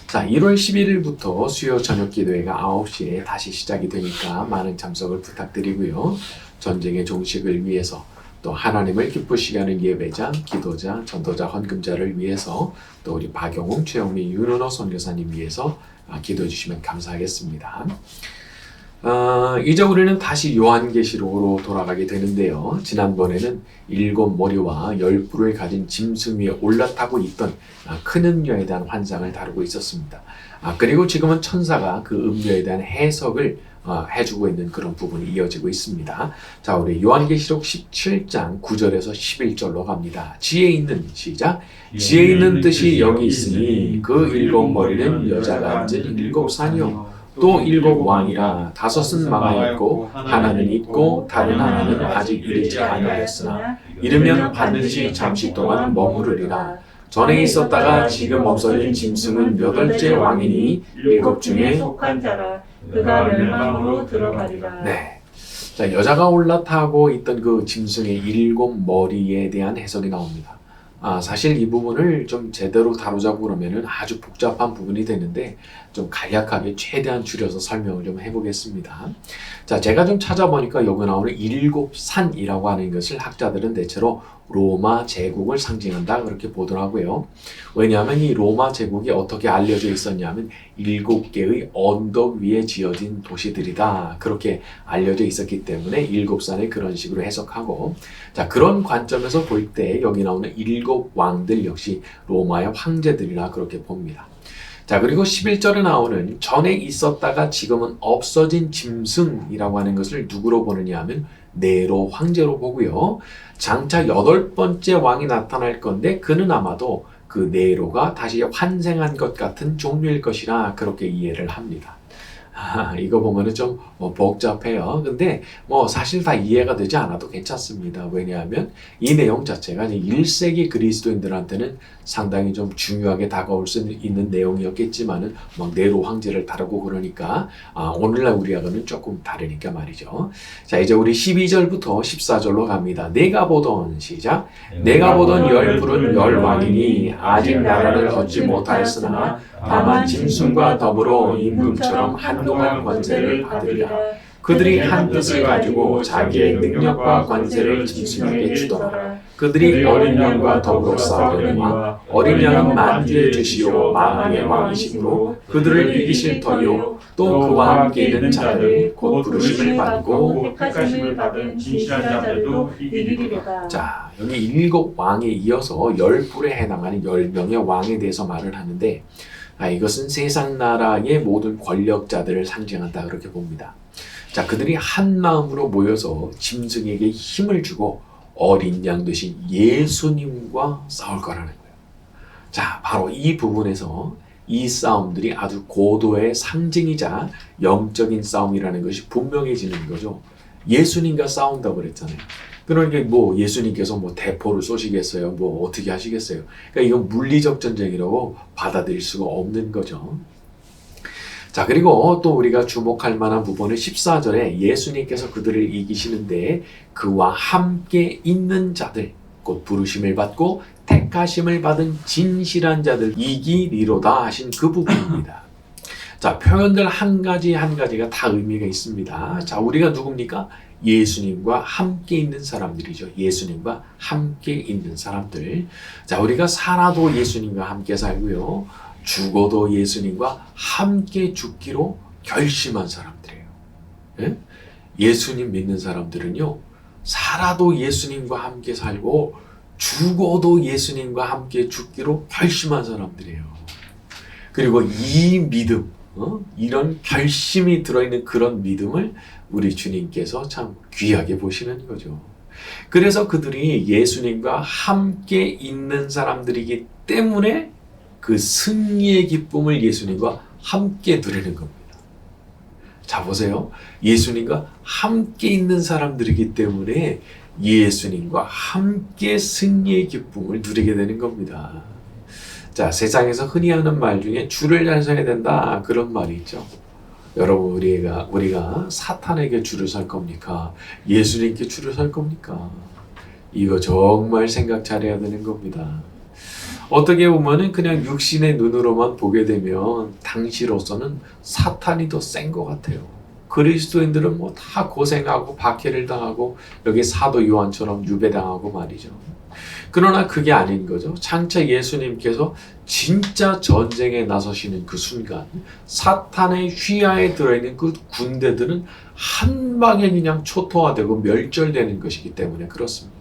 자, 1월 11일부터 수요 저녁 기도회가 9시에 다시 시작이 되니까 많은 참석을 부탁드리고요. 전쟁의 종식을 위해서 또 하나님을 기쁘시게 하는 예배자, 기도자, 전도자, 헌금자를 위해서 또 우리 박영웅, 최영미, 윤은호 선교사님 위해서 기도해 주시면 감사하겠습니다. 이제 우리는 다시 요한계시록으로 돌아가게 되는데요. 지난번에는 7머리와 10뿔을 가진 짐승 위에 올라타고 있던 큰 음녀에 대한 환상을 다루고 있었습니다. 그리고 지금은 천사가 그 음녀에 대한 해석을 해주고 있는 그런 부분이 이어지고 있습니다. 자, 우리 요한계시록 17장 9절에서 11절로 갑니다. 지혜 있는 시작. 지혜 있는 뜻이 여기 있으니 그 7머리는 여자가 앉은 7산이요 또 7왕이라 5은 망하 있고 하나는 있고 다른 하나는 아직 이르지 아니하였으나 이르면 반드시 잠시 동안 머무르리라. 전에 있었다가 지금 없어진 짐승은 8째 왕이니 7 중에 속한 자라. 그가 멸망으로 들어가리라. 네. 자, 여자가 올라타고 있던 그 짐승의 7머리에 대한 해석이 나옵니다. 사실 이 부분을 좀 제대로 다루자고 그러면은 아주 복잡한 부분이 되는데 좀 간략하게 최대한 줄여서 설명을 좀 해보겠습니다. 자, 제가 좀 찾아보니까 여기 나오는 7산이라고 하는 것을 학자들은 대체로 로마 제국을 상징한다 그렇게 보더라고요. 왜냐하면 이 로마 제국이 어떻게 알려져 있었냐면 7개의 언덕 위에 지어진 도시들이다 그렇게 알려져 있었기 때문에 7산을 그런 식으로 해석하고, 자, 그런 관점에서 볼 때 여기 나오는 7왕들 역시 로마의 황제들이라 그렇게 봅니다. 자, 그리고 11절에 나오는 전에 있었다가 지금은 없어진 짐승이라고 하는 것을 누구로 보느냐 하면 네로 황제로 보고요. 장차 8번째 왕이 나타날 건데 그는 아마도 그 네로가 다시 환생한 것 같은 종류일 것이라 그렇게 이해를 합니다. 이거 보면은 좀 복잡해요. 근데 사실 다 이해가 되지 않아도 괜찮습니다. 왜냐하면 이 내용 자체가 1세기 그리스도인들한테는 상당히 좀 중요하게 다가올 수 있는 내용이었겠지만은 네로 황제를 다루고 그러니까 오늘날 우리하고는 조금 다르니까 말이죠. 자, 이제 우리 12절부터 14절로 갑니다. 내가 보던 시작. 내가 보던 10뿔은 10왕이니 아직 나라를 얻지 못하였으나 다만 짐승과 더불어 임금처럼 한동안 관세를 받으리라. 그들이 한 뜻을 가지고 자기의 능력과 관세를 짐승에게 주더라. 그들이 어린 양과 더불어 싸우려니 어린 양은 만주의 주시오 만왕의 왕이시므로 그들을 이기실 터이요 또 그와 함께 있는 자들이 곧 부르심을 받고 택하심을 받은 진실한 자들도 이기리로다. 자, 여기 7왕에 이어서 10뿔에 해당하는 10명의 왕에 대해서 말을 하는데 이것은 세상 나라의 모든 권력자들을 상징한다 그렇게 봅니다. 자, 그들이 한 마음으로 모여서 짐승에게 힘을 주고 어린 양 되신 예수님과 싸울 거라는 거예요. 자, 바로 이 부분에서 이 싸움들이 아주 고도의 상징이자 영적인 싸움이라는 것이 분명해지는 거죠. 예수님과 싸운다고 그랬잖아요. 그러니까 예수님께서 대포를 쏘시겠어요? 어떻게 하시겠어요? 그러니까 이건 물리적 전쟁이라고 받아들일 수가 없는 거죠. 자, 그리고 또 우리가 주목할 만한 부분은 14절에 예수님께서 그들을 이기시는데 그와 함께 있는 자들, 곧 부르심을 받고 택하심을 받은 진실한 자들 이기리로다 하신 그 부분입니다. 자, 표현들 한 가지 한 가지가 다 의미가 있습니다. 자, 우리가 누굽니까? 예수님과 함께 있는 사람들이죠. 예수님과 함께 있는 사람들. 자, 우리가 살아도 예수님과 함께 살고요. 죽어도 예수님과 함께 죽기로 결심한 사람들이에요. 예? 예수님 믿는 사람들은요, 살아도 예수님과 함께 살고 죽어도 예수님과 함께 죽기로 결심한 사람들이에요. 그리고 이 믿음, 이런 결심이 들어있는 그런 믿음을 우리 주님께서 참 귀하게 보시는 거죠. 그래서 그들이 예수님과 함께 있는 사람들이기 때문에 그 승리의 기쁨을 예수님과 함께 누리는 겁니다. 자, 보세요. 예수님과 함께 있는 사람들이기 때문에 예수님과 함께 승리의 기쁨을 누리게 되는 겁니다. 자, 세상에서 흔히 하는 말 중에 줄을 잘 서야 된다 그런 말이 있죠. 여러분, 우리가 사탄에게 줄을 설 겁니까? 예수님께 줄을 설 겁니까? 이거 정말 생각 잘해야 되는 겁니다. 어떻게 보면은 그냥 육신의 눈으로만 보게 되면 당시로서는 사탄이 더 센 것 같아요. 그리스도인들은 뭐 다 고생하고 박해를 당하고 여기 사도 요한처럼 유배당하고 말이죠. 그러나 그게 아닌 거죠. 장차 예수님께서 진짜 전쟁에 나서시는 그 순간 사탄의 휘하에 들어있는 그 군대들은 한 방에 그냥 초토화되고 멸절되는 것이기 때문에 그렇습니다.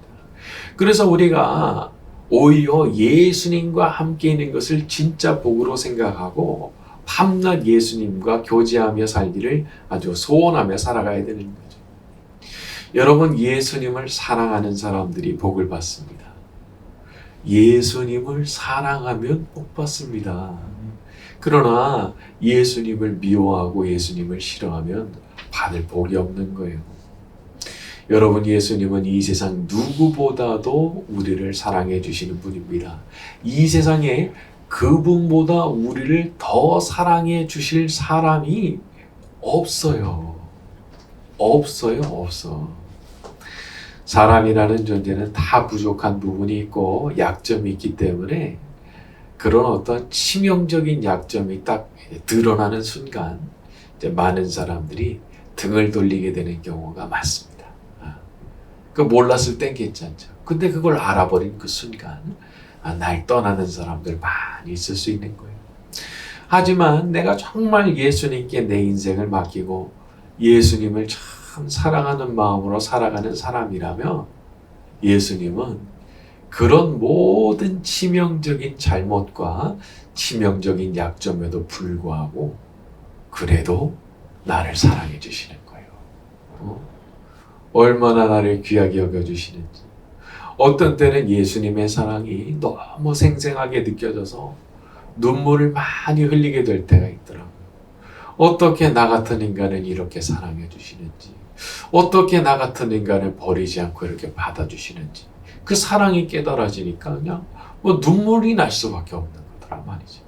그래서 우리가 오히려 예수님과 함께 있는 것을 진짜 복으로 생각하고 밤낮 예수님과 교제하며 살기를 아주 소원하며 살아가야 되는 거죠. 여러분, 예수님을 사랑하는 사람들이 복을 받습니다. 예수님을 사랑하면 복 받습니다. 그러나 예수님을 미워하고 예수님을 싫어하면 받을 복이 없는 거예요. 여러분, 예수님은 이 세상 누구보다도 우리를 사랑해 주시는 분입니다. 이 세상에 그분보다 우리를 더 사랑해 주실 사람이 없어요. 없어. 사람이라는 존재는 다 부족한 부분이 있고 약점이 있기 때문에 그런 어떤 치명적인 약점이 딱 드러나는 순간 이제 많은 사람들이 등을 돌리게 되는 경우가 많습니다. 그 몰랐을 땐 괜찮죠. 근데 그걸 알아버린 그 순간 날 떠나는 사람들 많이 있을 수 있는 거예요. 하지만 내가 정말 예수님께 내 인생을 맡기고 예수님을 참 사랑하는 마음으로 살아가는 사람이라면 예수님은 그런 모든 치명적인 잘못과 치명적인 약점에도 불구하고 그래도 나를 사랑해 주시는 거예요. 얼마나 나를 귀하게 여겨주시는지. 어떤 때는 예수님의 사랑이 너무 생생하게 느껴져서 눈물을 많이 흘리게 될 때가 있더라고요. 어떻게 나 같은 인간을 이렇게 사랑해 주시는지, 어떻게 나 같은 인간을 버리지 않고 이렇게 받아주시는지, 그 사랑이 깨달아지니까 그냥 뭐 눈물이 날 수밖에 없는 거더라 말이죠.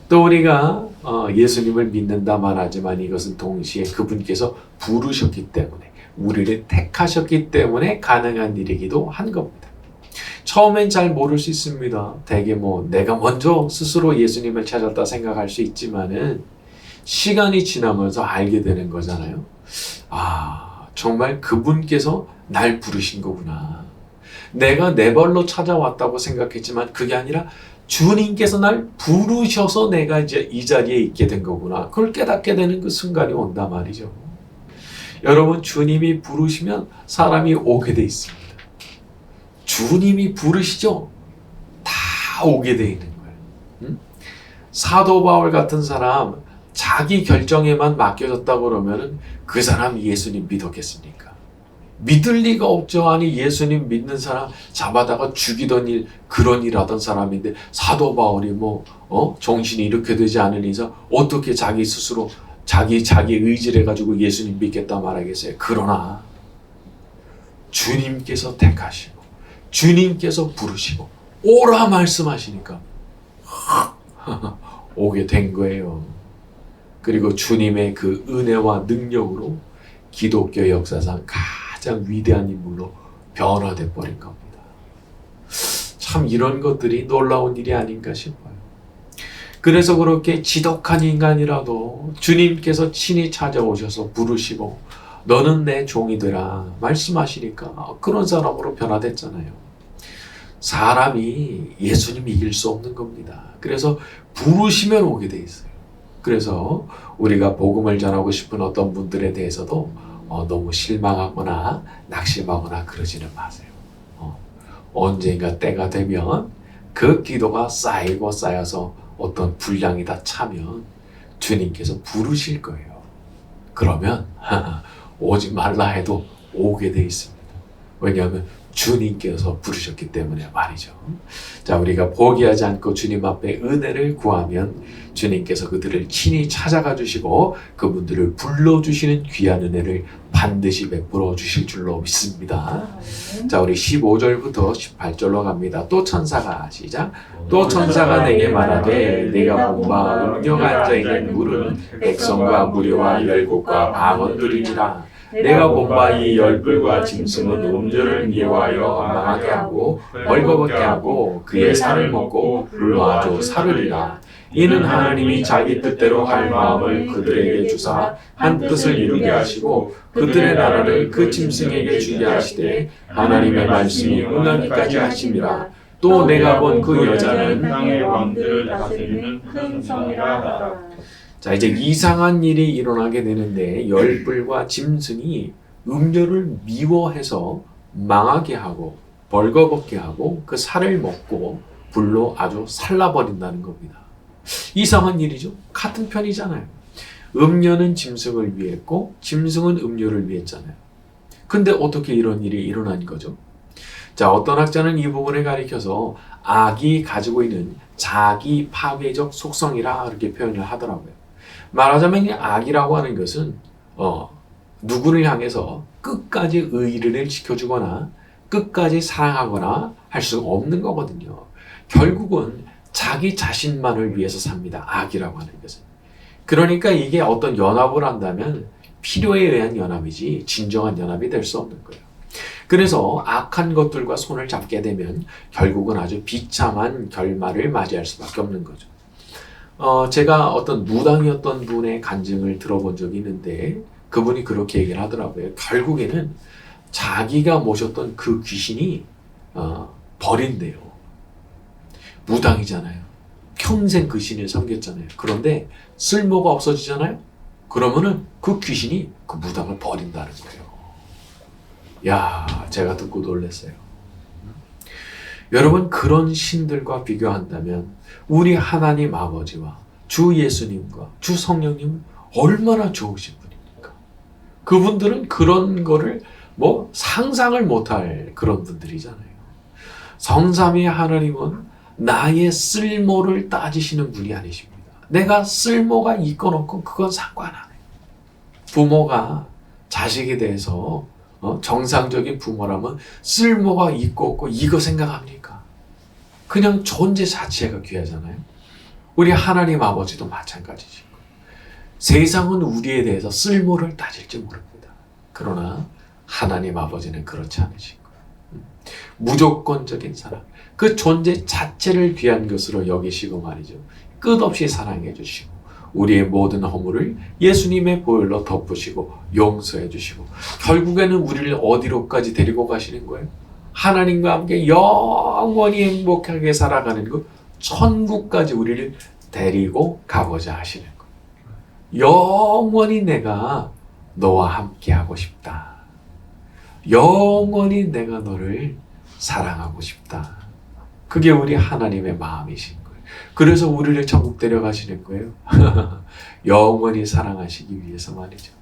또 우리가 예수님을 믿는다 말하지만 이것은 동시에 그분께서 부르셨기 때문에 우리를 택하셨기 때문에 가능한 일이기도 한 겁니다. 처음엔 잘 모를 수 있습니다. 되게 내가 먼저 스스로 예수님을 찾았다 생각할 수 있지만은 시간이 지나면서 알게 되는 거잖아요. 정말 그분께서 날 부르신 거구나. 내가 내 발로 찾아왔다고 생각했지만 그게 아니라 주님께서 날 부르셔서 내가 이제 이 자리에 있게 된 거구나. 그걸 깨닫게 되는 그 순간이 온단 말이죠. 여러분, 주님이 부르시면 사람이 오게 돼 있습니다. 주님이 부르시죠? 다 오게 돼 있는 거예요. 사도 바울 같은 사람 자기 결정에만 맡겨졌다 그러면 그 사람 예수님 믿었겠습니까? 믿을 리가 없죠. 아니, 예수님 믿는 사람 잡아다가 죽이던 일, 그런 일 하던 사람인데 사도 바울이 정신이 이렇게 되지 않은 이상 어떻게 자기 스스로 자기 의지를 해가지고 예수님 믿겠다 말하겠어요. 그러나 주님께서 택하시고 주님께서 부르시고 오라 말씀하시니까 오게 된 거예요. 그리고 주님의 그 은혜와 능력으로 기독교 역사상 가장 위대한 인물로 변화돼 버린 겁니다. 참 이런 것들이 놀라운 일이 아닌가 싶어요. 그래서 그렇게 지독한 인간이라도 주님께서 친히 찾아오셔서 부르시고 너는 내 종이 되라 말씀하시니까 그런 사람으로 변화됐잖아요. 사람이 예수님 이길 수 없는 겁니다. 그래서 부르시면 오게 돼 있어요. 그래서 우리가 복음을 전하고 싶은 어떤 분들에 대해서도 너무 실망하거나 낙심하거나 그러지는 마세요. 언젠가 때가 되면 그 기도가 쌓이고 쌓여서 어떤 분량이 다 차면 주님께서 부르실 거예요. 그러면 오지 말라 해도 오게 돼 있습니다. 왜냐하면 주님께서 부르셨기 때문에 말이죠. 자, 우리가 포기하지 않고 주님 앞에 은혜를 구하면 주님께서 그들을 친히 찾아가 주시고 그분들을 불러주시는 귀한 은혜를 반드시 베풀어 주실 줄로 믿습니다. 자, 우리 15절부터 18절로 갑니다. 또 천사가 시작. 또 천사가 내게 말하되 네가 본 바 음녀가 앉아있는 물은 백성과 무리와 열국과 방언들이니라. 내가 본 바 이 열불과 짐승은 음료를 미워하여 망하게 하고 벌거벗게 하고 그의 살을 먹고 불로 아주 살으리라. 이는 하나님이 자기 뜻대로 할 마음을 그들에게 주사 한 뜻을 이루게 하시고 그들의 나라를 그 짐승에게 주게 하시되 하나님의 말씀이 응하기까지 하심이라. 또 내가 본 그 여자는 땅의 왕들을 다스리는 큰 성이라 하더라. 자, 이제 이상한 일이 일어나게 되는데 열불과 짐승이 음료를 미워해서 망하게 하고 벌거벗게 하고 그 살을 먹고 불로 아주 살라버린다는 겁니다. 이상한 일이죠. 같은 편이잖아요. 음료는 짐승을 위했고 짐승은 음료를 위했잖아요. 근데 어떻게 이런 일이 일어난 거죠? 자, 어떤 학자는 이 부분을 가리켜서 악이 가지고 있는 자기 파괴적 속성이라 이렇게 표현을 하더라고요. 말하자면 이 악이라고 하는 것은 누구를 향해서 끝까지 의리를 지켜주거나 끝까지 사랑하거나 할 수 없는 거거든요. 결국은 자기 자신만을 위해서 삽니다. 악이라고 하는 것은. 그러니까 이게 어떤 연합을 한다면 필요에 의한 연합이지 진정한 연합이 될 수 없는 거예요. 그래서 악한 것들과 손을 잡게 되면 결국은 아주 비참한 결말을 맞이할 수밖에 없는 거죠. 제가 어떤 무당이었던 분의 간증을 들어본 적이 있는데 그분이 그렇게 얘기를 하더라고요. 결국에는 자기가 모셨던 그 귀신이 버린대요. 무당이잖아요. 평생 그 신을 섬겼잖아요. 그런데 쓸모가 없어지잖아요. 그러면은 그 귀신이 그 무당을 버린다는 거예요. 야, 제가 듣고 놀랐어요. 여러분, 그런 신들과 비교한다면 우리 하나님 아버지와 주 예수님과 주 성령님은 얼마나 좋으신 분입니까? 그분들은 그런 거를 상상을 못할 그런 분들이잖아요. 성삼위 하나님은 나의 쓸모를 따지시는 분이 아니십니다. 내가 쓸모가 있건 없건 그건 상관 안 해요. 부모가 자식에 대해서 정상적인 부모라면 쓸모가 있고 없고 이거 생각합니까? 그냥 존재 자체가 귀하잖아요. 우리 하나님 아버지도 마찬가지시고 세상은 우리에 대해서 쓸모를 따질지 모릅니다. 그러나 하나님 아버지는 그렇지 않으신 거예요. 무조건적인 사랑, 그 존재 자체를 귀한 것으로 여기시고 말이죠. 끝없이 사랑해 주시고 우리의 모든 허물을 예수님의 보혈로 덮으시고 용서해 주시고 결국에는 우리를 어디로까지 데리고 가시는 거예요? 하나님과 함께 영원히 행복하게 살아가는 그 천국까지 우리를 데리고 가고자 하시는 거예요. 영원히 내가 너와 함께 하고 싶다. 영원히 내가 너를 사랑하고 싶다. 그게 우리 하나님의 마음이신 거예요. 그래서 우리를 천국 데려가시는 거예요. 영원히 사랑하시기 위해서 말이죠.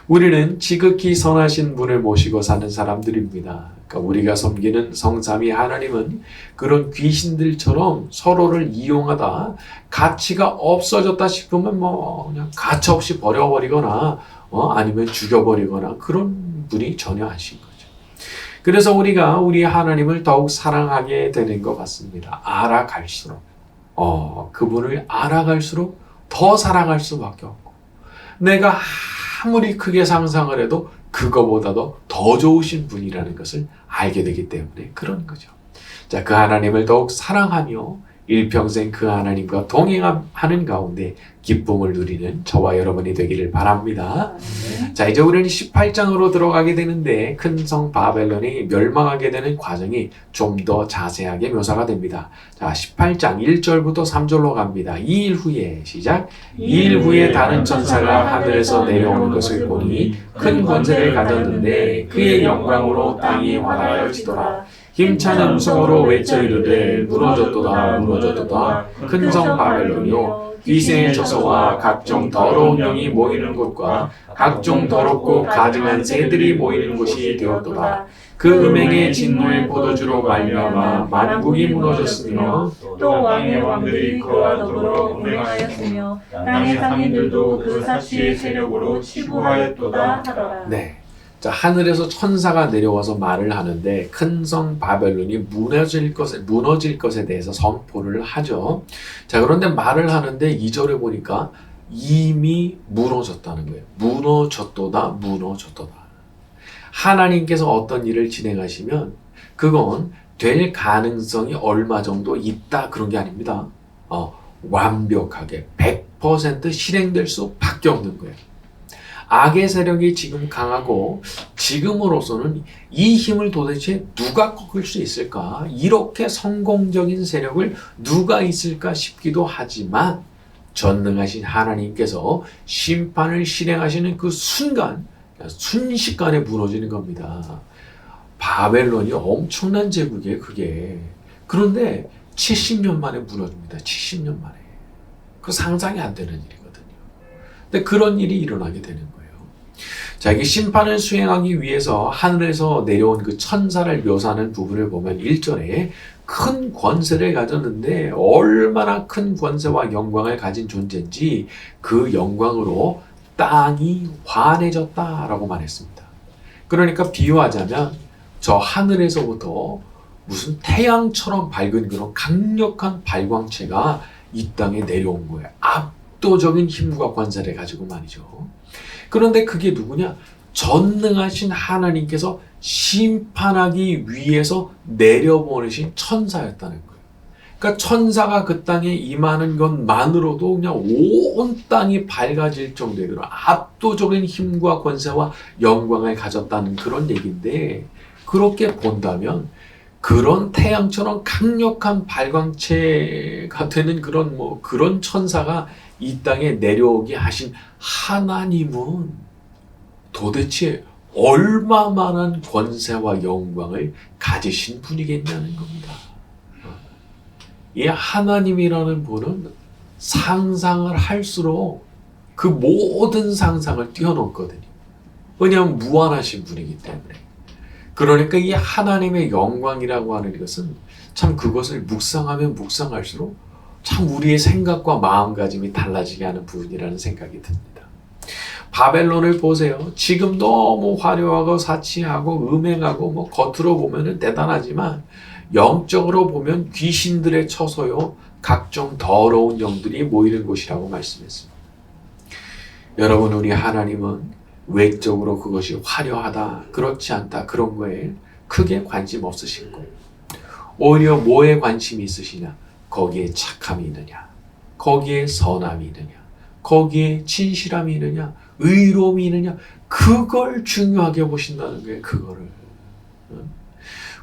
우리는 지극히 선하신 분을 모시고 사는 사람들입니다. 그러니까 우리가 섬기는 성삼위 하나님은 그런 귀신들처럼 서로를 이용하다 가치가 없어졌다 싶으면 그냥 가차없이 버려버리거나 아니면 죽여버리거나 그런 분이 전혀 아니신 거죠. 그래서 우리가 우리 하나님을 더욱 사랑하게 되는 것 같습니다. 알아갈수록 그분을 알아갈수록 더 사랑할 수밖에 없고 내가 아무리 크게 상상을 해도 그거보다도 더 좋으신 분이라는 것을 알게 되기 때문에 그런 거죠. 자, 그 하나님을 더욱 사랑하며 일평생 그 하나님과 동행하는 가운데 기쁨을 누리는 저와 여러분이 되기를 바랍니다. 자, 이제 우리는 18장으로 들어가게 되는데 큰 성 바벨론이 멸망하게 되는 과정이 좀 더 자세하게 묘사가 됩니다. 자, 18장 1절부터 3절로 갑니다. 2일 후에 시작. 2일 후에 다른 천사가 하늘에서 내려오는 것을 보니 큰 권세를 가졌는데 그의 영광으로 땅이 환하여지더라. 힘찬 음성으로 외쳐 이르되 무너졌도다 무너졌도다 큰 성 바벨론이요 위세의 저소와 각종 더러운 영이 모이는 곳과 각종 더럽고 가증한 새들이 모이는 곳이 되었도다. 그 음행의 진노의 포도주로 말미암아 만국이 무너졌으며 또 왕의 왕들이 그와 더불어 음행하였으며 땅의 상인들도 그 사치의 세력으로 치부하였도다 하더라. 네. 자, 하늘에서 천사가 내려와서 말을 하는데 큰 성 바벨론이 무너질 것에 대해서 선포를 하죠. 자, 그런데 말을 하는데 2절에 보니까 이미 무너졌다는 거예요. 무너졌도다. 하나님께서 어떤 일을 진행하시면 그건 될 가능성이 얼마 정도 있다 그런 게 아닙니다. 완벽하게 100% 실행될 수밖에 없는 거예요. 악의 세력이 지금 강하고 지금으로서는 이 힘을 도대체 누가 꺾을 수 있을까? 이렇게 성공적인 세력을 누가 있을까 싶기도 하지만 전능하신 하나님께서 심판을 실행하시는 그 순간, 순식간에 무너지는 겁니다. 바벨론이 엄청난 제국이에요, 그게. 그런데 70년 만에 무너집니다. 70년 만에. 그 상상이 안 되는 일이거든요. 근데 그런 일이 일어나게 되는 거예요. 자, 이게 심판을 수행하기 위해서 하늘에서 내려온 그 천사를 묘사하는 부분을 보면 1절에 큰 권세를 가졌는데 얼마나 큰 권세와 영광을 가진 존재인지 그 영광으로 땅이 환해졌다라고 말했습니다. 그러니까 비유하자면 저 하늘에서부터 무슨 태양처럼 밝은 그런 강력한 발광체가 이 땅에 내려온 거예요. 압도적인 힘과 권세를 가지고 말이죠. 그런데 그게 누구냐? 전능하신 하나님께서 심판하기 위해서 내려보내신 천사였다는 거예요. 그러니까 천사가 그 땅에 임하는 것만으로도 그냥 온 땅이 밝아질 정도의 그런 압도적인 힘과 권세와 영광을 가졌다는 그런 얘기인데, 그렇게 본다면 그런 태양처럼 강력한 발광체가 되는 그런 천사가 이 땅에 내려오게 하신 하나님은 도대체 얼마만한 권세와 영광을 가지신 분이겠냐는 겁니다. 이 하나님이라는 분은 상상을 할수록 그 모든 상상을 뛰어넘거든요. 왜냐하면 무한하신 분이기 때문에. 그러니까 이 하나님의 영광이라고 하는 것은 참 그것을 묵상하면 묵상할수록 참 우리의 생각과 마음가짐이 달라지게 하는 부분이라는 생각이 듭니다. 바벨론을 보세요. 지금 너무 화려하고 사치하고 음행하고 겉으로 보면은 대단하지만 영적으로 보면 귀신들의 처소요, 각종 더러운 영들이 모이는 곳이라고 말씀했습니다. 여러분, 우리 하나님은 외적으로 그것이 화려하다, 그렇지 않다, 그런 거에 크게 관심 없으신 거예요. 오히려 뭐에 관심이 있으시냐? 거기에 착함이 있느냐? 거기에 선함이 있느냐? 거기에 진실함이 있느냐? 의로움이 있느냐? 그걸 중요하게 보신다는 거예요, 그거를.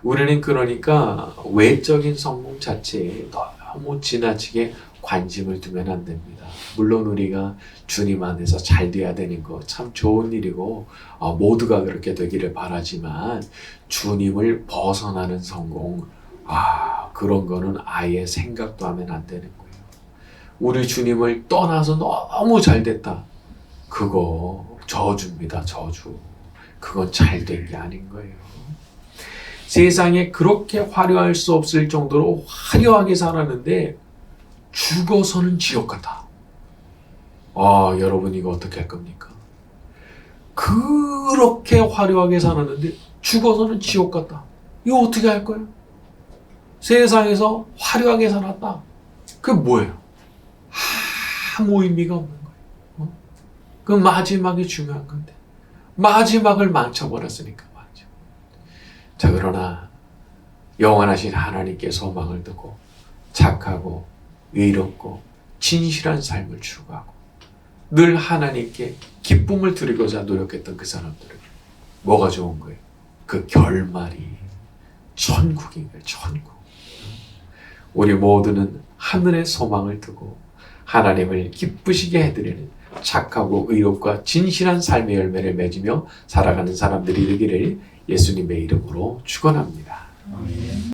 우리는 그러니까 외적인 성공 자체에 너무 지나치게 관심을 두면 안 됩니다. 물론 우리가 주님 안에서 잘 돼야 되는 거 참 좋은 일이고 모두가 그렇게 되기를 바라지만 주님을 벗어나는 성공, 그런 거는 아예 생각도 하면 안 되는 거예요. 우리 주님을 떠나서 너무 잘 됐다. 그거 저주입니다, 저주. 그건 잘 된 게 아닌 거예요. 세상에 그렇게 화려할 수 없을 정도로 화려하게 살았는데 죽어서는 지옥 같아. 여러분 이거 어떻게 할 겁니까? 그렇게 화려하게 살았는데 죽어서는 지옥 같다. 이거 어떻게 할 거예요? 세상에서 화려하게 살았다. 그게 뭐예요? 아무 의미가 없는 거예요. 그 마지막이 중요한 건데 마지막을 망쳐버렸으니까 말이죠. 자, 그러나 영원하신 하나님께 소망을 두고 착하고 의롭고 진실한 삶을 추구하고 늘 하나님께 기쁨을 드리고자 노력했던 그 사람들은 뭐가 좋은 거예요? 그 결말이 천국인 거예요, 천국. 우리 모두는 하늘의 소망을 두고 하나님을 기쁘시게 해드리는 착하고 의롭고 진실한 삶의 열매를 맺으며 살아가는 사람들이 되기를 예수님의 이름으로 축원합니다.